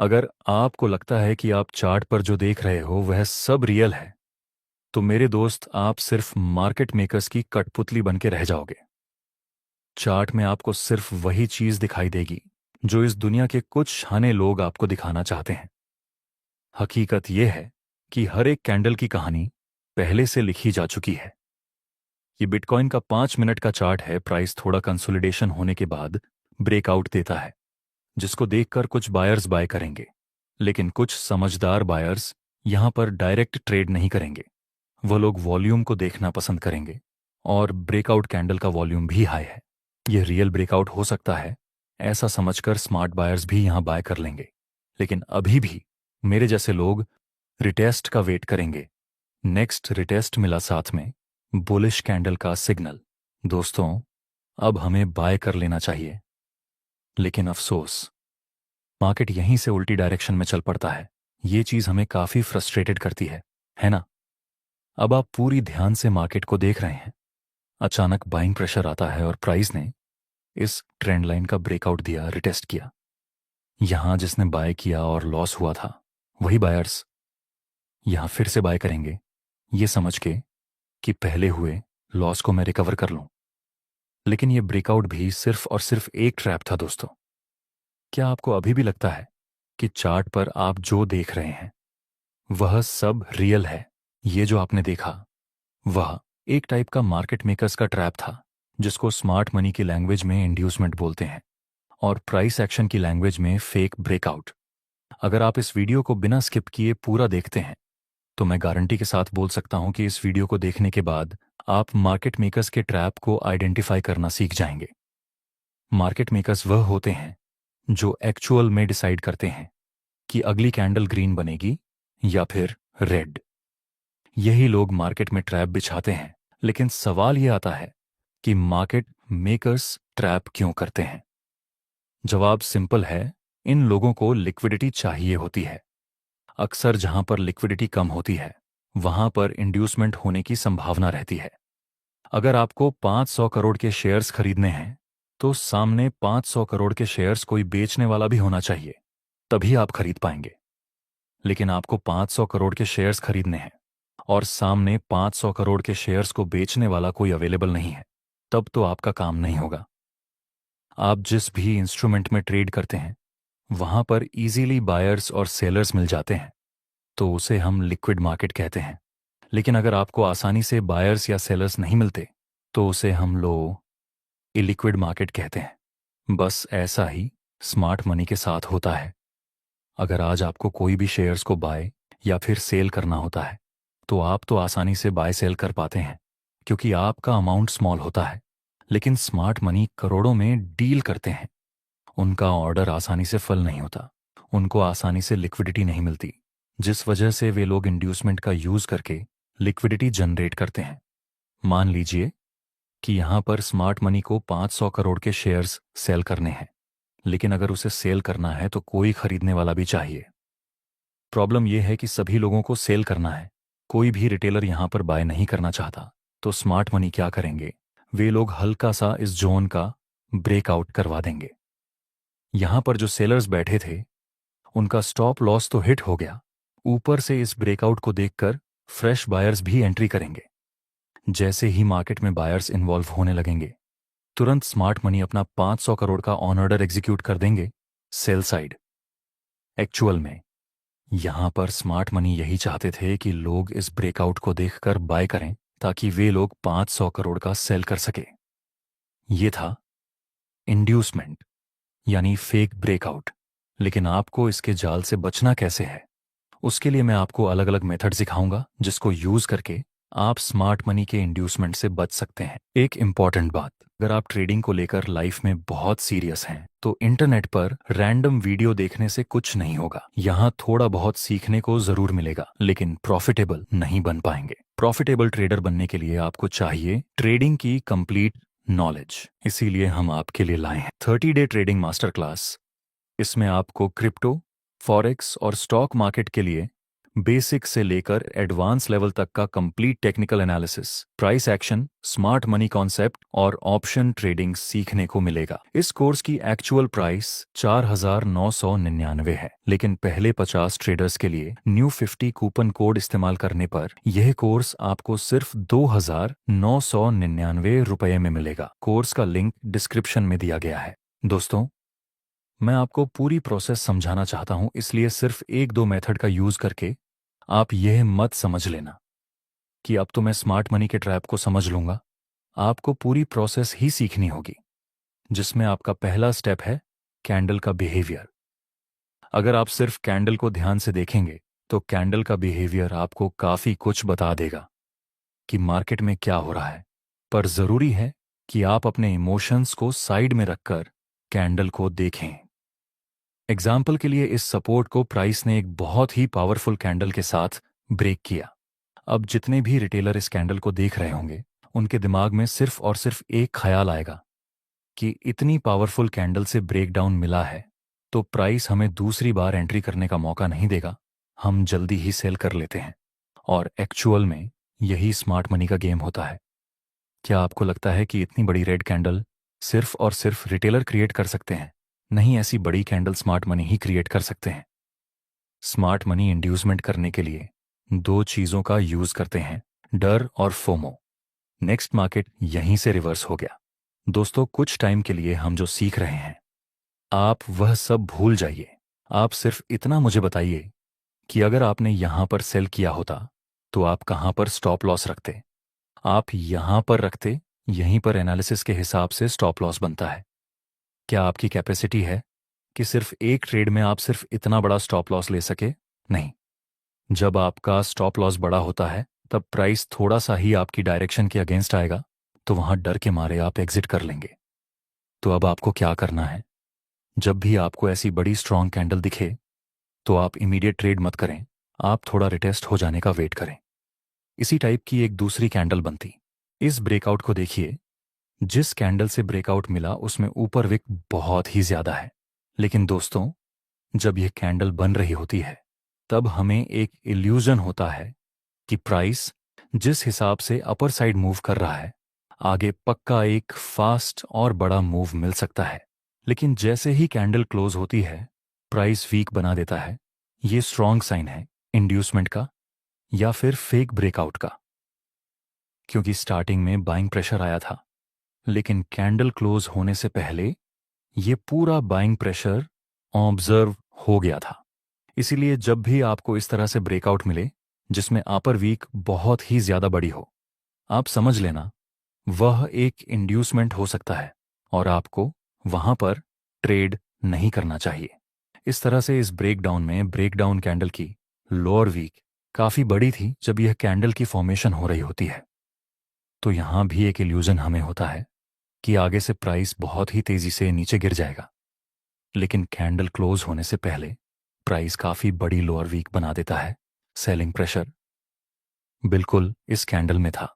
अगर आपको लगता है कि आप चार्ट पर जो देख रहे हो वह सब रियल है, तो मेरे दोस्त आप सिर्फ मार्केट मेकर्स की कठपुतली बन के रह जाओगे। चार्ट में आपको सिर्फ वही चीज दिखाई देगी जो इस दुनिया के कुछ शाने लोग आपको दिखाना चाहते हैं। हकीकत यह है कि हर एक कैंडल की कहानी पहले से लिखी जा चुकी है। ये बिटकॉइन का 5 मिनट का चार्ट है। प्राइस थोड़ा कंसोलिडेशन होने के बाद ब्रेकआउट देता है, जिसको देखकर कुछ बायर्स बाय करेंगे। लेकिन कुछ समझदार बायर्स यहां पर डायरेक्ट ट्रेड नहीं करेंगे। वो लोग वॉल्यूम को देखना पसंद करेंगे, और ब्रेकआउट कैंडल का वॉल्यूम भी हाई है। यह रियल ब्रेकआउट हो सकता है, ऐसा समझकर स्मार्ट बायर्स भी यहां बाय कर लेंगे। लेकिन अभी भी मेरे जैसे लोग रिटेस्ट का वेट करेंगे। नेक्स्ट रिटेस्ट मिला, साथ में बुलिश कैंडल का सिग्नल। दोस्तों, अब हमें बाय कर लेना चाहिए। लेकिन अफसोस, मार्केट यहीं से उल्टी डायरेक्शन में चल पड़ता है। ये चीज हमें काफी फ्रस्ट्रेटेड करती है ना? अब आप पूरी ध्यान से मार्केट को देख रहे हैं। अचानक बाइंग प्रेशर आता है और प्राइस ने इस ट्रेंड लाइन का ब्रेकआउट दिया, रिटेस्ट किया। यहां जिसने बाय किया और लॉस हुआ था, वही बायर्स यहां फिर से बाय करेंगे, ये समझ के कि पहले हुए लॉस को मैं रिकवर कर लूं। लेकिन ये ब्रेकआउट भी सिर्फ और सिर्फ एक ट्रैप था दोस्तों। क्या आपको अभी भी लगता है कि चार्ट पर आप जो देख रहे हैं वह सब रियल है? ये जो आपने देखा वह एक टाइप का मार्केट मेकर्स का ट्रैप था, जिसको स्मार्ट मनी की लैंग्वेज में इंड्यूसमेंट बोलते हैं, और प्राइस एक्शन की लैंग्वेज में फेक ब्रेकआउट। अगर आप इस वीडियो को बिना स्किप किए पूरा देखते हैं, तो मैं गारंटी के साथ बोल सकता हूं कि इस वीडियो को देखने के बाद आप मार्केट मेकर्स के ट्रैप को आइडेंटिफाई करना सीख जाएंगे। मार्केट मेकर्स वह होते हैं जो एक्चुअल में डिसाइड करते हैं कि अगली कैंडल ग्रीन बनेगी या फिर रेड। यही लोग मार्केट में ट्रैप बिछाते हैं। लेकिन सवाल यह आता है कि मार्केट मेकर्स ट्रैप क्यों करते हैं? जवाब सिंपल है, इन लोगों को लिक्विडिटी चाहिए होती है। अक्सर जहां पर लिक्विडिटी कम होती है, वहां पर इंड्यूसमेंट होने की संभावना रहती है। अगर आपको 500 करोड़ के शेयर्स खरीदने हैं, तो सामने 500 करोड़ के शेयर्स कोई बेचने वाला भी होना चाहिए, तभी आप खरीद पाएंगे। लेकिन आपको 500 करोड़ के शेयर्स खरीदने हैं और सामने 500 करोड़ के शेयर्स को बेचने वाला कोई अवेलेबल नहीं है, तब तो आपका काम नहीं होगा। आप जिस भी इंस्ट्रूमेंट में ट्रेड करते हैं, वहां पर इजीली बायर्स और सेलर्स मिल जाते हैं, तो उसे हम लिक्विड मार्केट कहते हैं। लेकिन अगर आपको आसानी से बायर्स या सेलर्स नहीं मिलते, तो उसे हम लोग इलिक्विड मार्केट कहते हैं। बस ऐसा ही स्मार्ट मनी के साथ होता है। अगर आज आपको कोई भी शेयर्स को बाय या फिर सेल करना होता है, तो आप तो आसानी से बाय सेल कर पाते हैं, क्योंकि आपका अमाउंट स्मॉल होता है। लेकिन स्मार्ट मनी करोड़ों में डील करते हैं। उनका ऑर्डर आसानी से फल नहीं होता, उनको आसानी से लिक्विडिटी नहीं मिलती, जिस वजह से वे लोग इंड्यूसमेंट का यूज करके लिक्विडिटी जनरेट करते हैं। मान लीजिए कि यहां पर स्मार्ट मनी को 500 करोड़ के शेयर्स सेल करने हैं, लेकिन अगर उसे सेल करना है तो कोई खरीदने वाला भी चाहिए। प्रॉब्लम यह है कि सभी लोगों को सेल करना है, कोई भी रिटेलर यहां पर बाय नहीं करना चाहता। तो स्मार्ट मनी क्या करेंगे? वे लोग हल्का सा इस जोन का ब्रेकआउट करवा देंगे। यहां पर जो सेलर्स बैठे थे, उनका स्टॉप लॉस तो हिट हो गया, ऊपर से इस ब्रेकआउट को देखकर फ्रेश बायर्स भी एंट्री करेंगे। जैसे ही मार्केट में बायर्स इन्वॉल्व होने लगेंगे, तुरंत स्मार्ट मनी अपना 500 करोड़ का ऑन ऑर्डर एग्जीक्यूट कर देंगे सेल साइड। एक्चुअल में यहां पर स्मार्ट मनी यही चाहते थे कि लोग इस ब्रेकआउट को देखकर बाय करें, ताकि वे लोग 500 करोड़ का सेल कर सके। ये था इंड्यूसमेंट, यानी फेक ब्रेकआउट। लेकिन आपको इसके जाल से बचना कैसे है, उसके लिए मैं आपको अलग अलग मेथड सिखाऊंगा, जिसको यूज करके आप स्मार्ट मनी के इंड्यूसमेंट से बच सकते हैं। एक इंपॉर्टेंट बात, अगर आप ट्रेडिंग को लेकर लाइफ में बहुत सीरियस हैं, तो इंटरनेट पर रैंडम वीडियो देखने से कुछ नहीं होगा। यहाँ थोड़ा बहुत सीखने को जरूर मिलेगा, लेकिन प्रॉफिटेबल नहीं बन पाएंगे। प्रॉफिटेबल ट्रेडर बनने के लिए आपको चाहिए ट्रेडिंग की कंप्लीट नॉलेज। इसीलिए हम आपके लिए लाए हैं 30 डे ट्रेडिंग मास्टर क्लास। इसमें आपको क्रिप्टो, फॉरेक्स और स्टॉक मार्केट के लिए बेसिक से लेकर एडवांस लेवल तक का complete technical analysis, price action, smart money concept और ऑप्शन ट्रेडिंग सीखने को मिलेगा। इस कोर्स की एक्चुअल प्राइस 4,999 है, लेकिन पहले 50 ट्रेडर्स के लिए न्यू 50 कूपन कोड इस्तेमाल करने पर यह कोर्स आपको सिर्फ 2,999 रुपये में मिलेगा। कोर्स का लिंक डिस्क्रिप्शन में दिया गया है। दोस्तों, मैं आपको पूरी प्रोसेस समझाना चाहता हूं, इसलिए सिर्फ एक दो मेथड का यूज करके आप यह मत समझ लेना कि अब तो मैं स्मार्ट मनी के ट्रैप को समझ लूंगा। आपको पूरी प्रोसेस ही सीखनी होगी, जिसमें आपका पहला स्टेप है कैंडल का बिहेवियर। अगर आप सिर्फ कैंडल को ध्यान से देखेंगे तो कैंडल का बिहेवियर आपको काफी कुछ बता देगा कि मार्केट में क्या हो रहा है। पर जरूरी है कि आप अपने इमोशंस को साइड में रखकर कैंडल को देखें। एग्जाम्पल के लिए इस सपोर्ट को प्राइस ने एक बहुत ही पावरफुल कैंडल के साथ ब्रेक किया। अब जितने भी रिटेलर इस कैंडल को देख रहे होंगे, उनके दिमाग में सिर्फ और सिर्फ एक ख्याल आएगा कि इतनी पावरफुल कैंडल से ब्रेकडाउन मिला है तो प्राइस हमें दूसरी बार एंट्री करने का मौका नहीं देगा, हम जल्दी ही सेल कर लेते हैं। और एक्चुअल में यही स्मार्ट मनी का गेम होता है। क्या आपको लगता है कि इतनी बड़ी रेड कैंडल सिर्फ और सिर्फ रिटेलर क्रिएट कर सकते हैं? नहीं, ऐसी बड़ी कैंडल स्मार्ट मनी ही क्रिएट कर सकते हैं। स्मार्ट मनी इंड्यूसमेंट करने के लिए दो चीजों का यूज करते हैं, डर और फोमो। नेक्स्ट मार्केट यहीं से रिवर्स हो गया। दोस्तों, कुछ टाइम के लिए हम जो सीख रहे हैं, आप वह सब भूल जाइए। आप सिर्फ इतना मुझे बताइए कि अगर आपने यहां पर सेल किया होता तो आप कहां पर स्टॉप लॉस रखते? आप यहां पर रखते, यहीं पर एनालिसिस के हिसाब से स्टॉप लॉस बनता है। क्या आपकी कैपेसिटी है कि सिर्फ एक ट्रेड में आप सिर्फ इतना बड़ा स्टॉप लॉस ले सके? नहीं। जब आपका स्टॉप लॉस बड़ा होता है तब प्राइस थोड़ा सा ही आपकी डायरेक्शन के अगेंस्ट आएगा तो वहां डर के मारे आप एग्जिट कर लेंगे। तो अब आपको क्या करना है? जब भी आपको ऐसी बड़ी स्ट्रांग कैंडल दिखे तो आप इमीडिएट ट्रेड मत करें, आप थोड़ा रिटेस्ट हो जाने का वेट करें। इसी टाइप की एक दूसरी कैंडल बनती। इस ब्रेकआउट को देखिए। जिस कैंडल से ब्रेकआउट मिला उसमें ऊपर विक बहुत ही ज्यादा है, लेकिन दोस्तों, जब यह कैंडल बन रही होती है तब हमें एक इल्यूजन होता है कि प्राइस जिस हिसाब से अपर साइड मूव कर रहा है, आगे पक्का एक फास्ट और बड़ा मूव मिल सकता है। लेकिन जैसे ही कैंडल क्लोज होती है, प्राइस वीक बना देता है। ये स्ट्रॉन्ग साइन है इंड्यूसमेंट का या फिर फेक ब्रेकआउट का, क्योंकि स्टार्टिंग में बाइंग प्रेशर आया था, लेकिन कैंडल क्लोज होने से पहले ये पूरा बाइंग प्रेशर ऑब्जर्व हो गया था। इसीलिए जब भी आपको इस तरह से ब्रेकआउट मिले जिसमें अपर वीक बहुत ही ज्यादा बड़ी हो, आप समझ लेना वह एक इंड्यूसमेंट हो सकता है और आपको वहां पर ट्रेड नहीं करना चाहिए। इस तरह से इस ब्रेकडाउन में ब्रेकडाउन कैंडल की लोअर वीक काफी बड़ी थी जब यह कैंडल की फॉर्मेशन हो रही होती है। तो यहां भी एक इल्यूजन हमें होता है कि आगे से प्राइस बहुत ही तेजी से नीचे गिर जाएगा, लेकिन कैंडल क्लोज होने से पहले प्राइस काफी बड़ी लोअर वीक बना देता है। सेलिंग प्रेशर बिल्कुल इस कैंडल में था,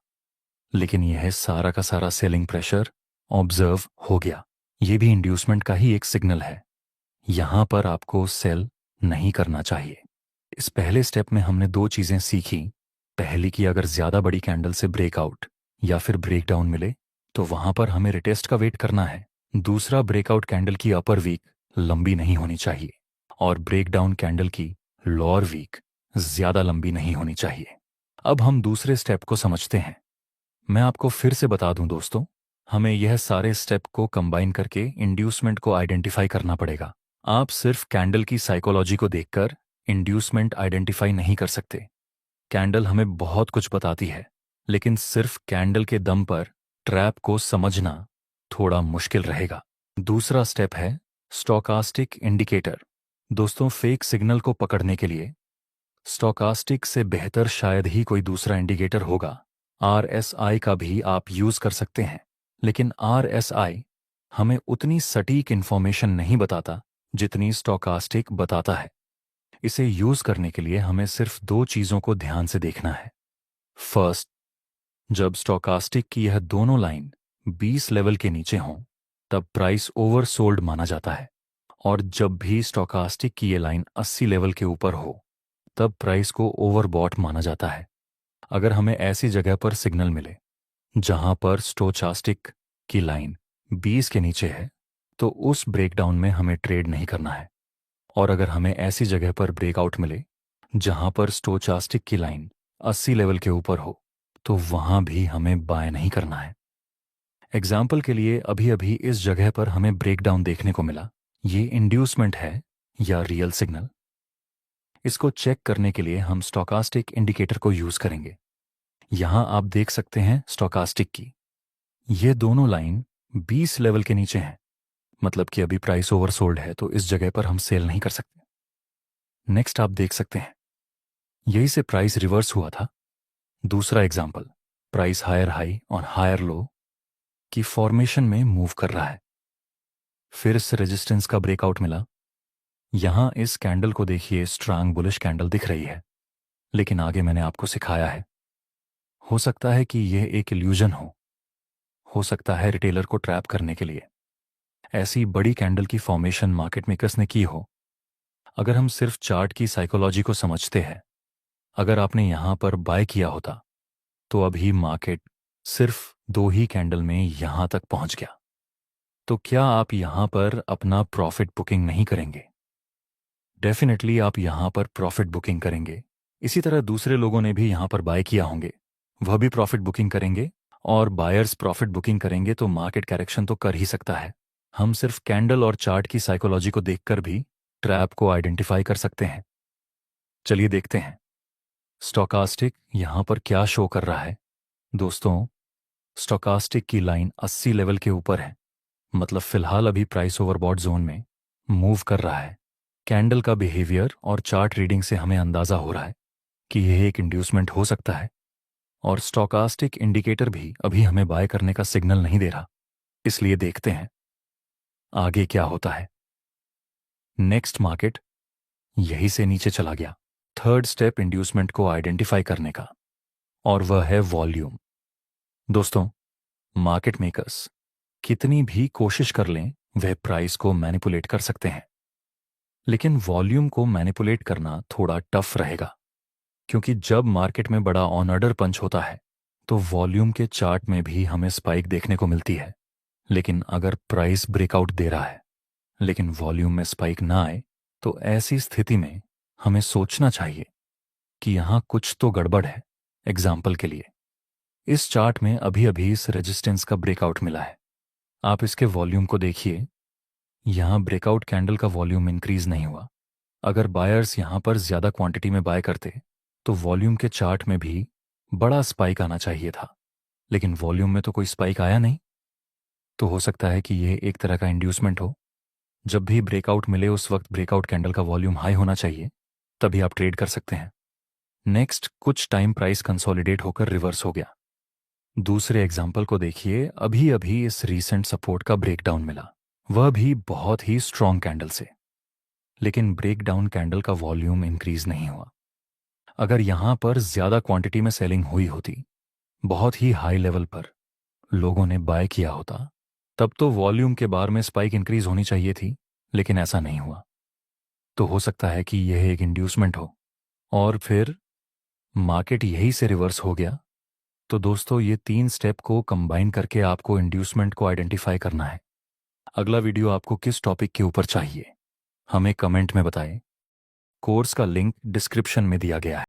लेकिन यह सारा का सारा सेलिंग प्रेशर ऑब्जर्व हो गया। यह भी इंड्यूसमेंट का ही एक सिग्नल है। यहां पर आपको सेल नहीं करना चाहिए। इस पहले स्टेप में हमने दो चीजें सीखी। पहली कि अगर ज्यादा बड़ी कैंडल से ब्रेकआउट या फिर ब्रेकडाउन मिले तो वहां पर हमें रिटेस्ट का वेट करना है। दूसरा, ब्रेकआउट कैंडल की अपर वीक लंबी नहीं होनी चाहिए और ब्रेकडाउन कैंडल की लोअर वीक ज्यादा लंबी नहीं होनी चाहिए। अब हम दूसरे स्टेप को समझते हैं। मैं आपको फिर से बता दूं दोस्तों, हमें यह सारे स्टेप को कंबाइन करके इंड्यूसमेंट को आइडेंटिफाई करना पड़ेगा। आप सिर्फ कैंडल की साइकोलॉजी को देखकर इंड्यूसमेंट आइडेंटिफाई नहीं कर सकते। कैंडल हमें बहुत कुछ बताती है, लेकिन सिर्फ कैंडल के दम पर ट्रैप को समझना थोड़ा मुश्किल रहेगा। दूसरा स्टेप है स्टोकास्टिक इंडिकेटर। दोस्तों, फेक सिग्नल को पकड़ने के लिए स्टोकास्टिक से बेहतर शायद ही कोई दूसरा इंडिकेटर होगा। RSI का भी आप यूज कर सकते हैं, लेकिन RSI हमें उतनी सटीक इंफॉर्मेशन नहीं बताता जितनी स्टोकास्टिक बताता है। इसे यूज करने के लिए हमें सिर्फ दो चीजों को ध्यान से देखना है। फर्स्ट, जब स्टोकास्टिक की यह दोनों लाइन 20 लेवल के नीचे हों तब प्राइस ओवरसोल्ड माना जाता है, और जब भी स्टोकास्टिक की यह लाइन 80 लेवल के ऊपर हो तब प्राइस को ओवरबॉट माना जाता है। अगर हमें ऐसी जगह पर सिग्नल मिले जहां पर स्टोचास्टिक की लाइन 20 के नीचे है, तो उस ब्रेकडाउन में हमें ट्रेड नहीं करना है। और अगर हमें ऐसी जगह पर ब्रेकआउट मिले जहां पर स्टोचास्टिक की लाइन 80 लेवल के ऊपर हो, तो वहां भी हमें बाय नहीं करना है। एग्जाम्पल के लिए अभी अभी इस जगह पर हमें ब्रेकडाउन देखने को मिला। ये इंड्यूसमेंट है या रियल सिग्नल? इसको चेक करने के लिए हम स्टोकास्टिक इंडिकेटर को यूज करेंगे। यहां आप देख सकते हैं स्टोकास्टिक की ये दोनों लाइन 20 लेवल के नीचे हैं, मतलब कि अभी प्राइस ओवरसोल्ड है, तो इस जगह पर हम सेल नहीं कर सकते। नेक्स्ट आप देख सकते हैं यही से प्राइस रिवर्स हुआ था। दूसरा एग्जाम्पल, प्राइस हायर हाई और हायर लो की फॉर्मेशन में मूव कर रहा है। फिर इस रेजिस्टेंस का ब्रेकआउट मिला। यहां इस कैंडल को देखिए, स्ट्रांग बुलिश कैंडल दिख रही है, लेकिन आगे मैंने आपको सिखाया है हो सकता है कि यह एक इल्यूजन हो सकता है रिटेलर को ट्रैप करने के लिए ऐसी बड़ी कैंडल की फॉर्मेशन मार्केट मेकर्स ने की हो। अगर हम सिर्फ चार्ट की साइकोलॉजी को समझते हैं, अगर आपने यहां पर बाय किया होता, तो अभी मार्केट सिर्फ 2 ही कैंडल में यहां तक पहुंच गया। तो क्या आप यहां पर अपना प्रॉफिट बुकिंग नहीं करेंगे? डेफिनेटली आप यहां पर प्रॉफिट बुकिंग करेंगे। इसी तरह दूसरे लोगों ने भी यहां पर बाय किया होंगे, वह भी प्रॉफिट बुकिंग करेंगे, और बायर्स प्रॉफिट बुकिंग करेंगे तो मार्केट करेक्शन तो कर ही सकता है। हम सिर्फ कैंडल और चार्ट की साइकोलॉजी को देखकर भी ट्रैप को आइडेंटिफाई कर सकते हैं। चलिए देखते हैं स्टोकास्टिक यहां पर क्या शो कर रहा है। दोस्तों, स्टोकास्टिक की लाइन 80 लेवल के ऊपर है, मतलब फिलहाल अभी प्राइस ओवरबॉट जोन में मूव कर रहा है। कैंडल का बिहेवियर और चार्ट रीडिंग से हमें अंदाजा हो रहा है कि यह एक इंड्यूसमेंट हो सकता है, और स्टोकास्टिक इंडिकेटर भी अभी हमें बाय करने का सिग्नल नहीं दे रहा। इसलिए देखते हैं आगे क्या होता है। नेक्स्ट मार्केट यहीं से नीचे चला गया। थर्ड स्टेप इंड्यूसमेंट को आइडेंटिफाई करने का, और वह है वॉल्यूम। दोस्तों, मार्केट मेकर्स कितनी भी कोशिश कर लें, वह प्राइस को मैनिपुलेट कर सकते हैं, लेकिन वॉल्यूम को मैनिपुलेट करना थोड़ा टफ रहेगा, क्योंकि जब मार्केट में बड़ा ऑन ऑर्डर पंच होता है तो वॉल्यूम के चार्ट में भी हमें स्पाइक देखने को मिलती है। लेकिन अगर प्राइस ब्रेकआउट दे रहा है लेकिन वॉल्यूम में स्पाइक ना आए, तो ऐसी स्थिति में हमें सोचना चाहिए कि यहां कुछ तो गड़बड़ है। एग्जाम्पल के लिए, इस चार्ट में अभी अभी इस रेजिस्टेंस का ब्रेकआउट मिला है। आप इसके वॉल्यूम को देखिए, यहां ब्रेकआउट कैंडल का वॉल्यूम इंक्रीज नहीं हुआ। अगर बायर्स यहां पर ज्यादा क्वांटिटी में बाय करते तो वॉल्यूम के चार्ट में भी बड़ा स्पाइक आना चाहिए था, लेकिन वॉल्यूम में तो कोई स्पाइक आया नहीं। तो हो सकता है कि यह एक तरह का इंड्यूसमेंट हो। जब भी ब्रेकआउट मिले उस वक्त ब्रेकआउट कैंडल का वॉल्यूम हाई होना चाहिए, तभी आप ट्रेड कर सकते हैं। नेक्स्ट, कुछ टाइम प्राइस कंसोलिडेट होकर रिवर्स हो गया। दूसरे एग्जाम्पल को देखिए, अभी अभी इस रीसेंट सपोर्ट का ब्रेकडाउन मिला, वह भी बहुत ही स्ट्रॉन्ग कैंडल से, लेकिन ब्रेकडाउन कैंडल का वॉल्यूम इंक्रीज नहीं हुआ। अगर यहां पर ज्यादा क्वांटिटी में सेलिंग हुई होती, बहुत ही हाई लेवल पर लोगों ने बाय किया होता, तब तो वॉल्यूम के बार में स्पाइक इंक्रीज होनी चाहिए थी, लेकिन ऐसा नहीं हुआ। तो हो सकता है कि यह एक इंड्यूसमेंट हो, और फिर मार्केट यही से रिवर्स हो गया। तो दोस्तों, ये 3 स्टेप को कंबाइन करके आपको इंड्यूसमेंट को आइडेंटिफाई करना है। अगला वीडियो आपको किस टॉपिक के ऊपर चाहिए, हमें कमेंट में बताएं। कोर्स का लिंक डिस्क्रिप्शन में दिया गया है।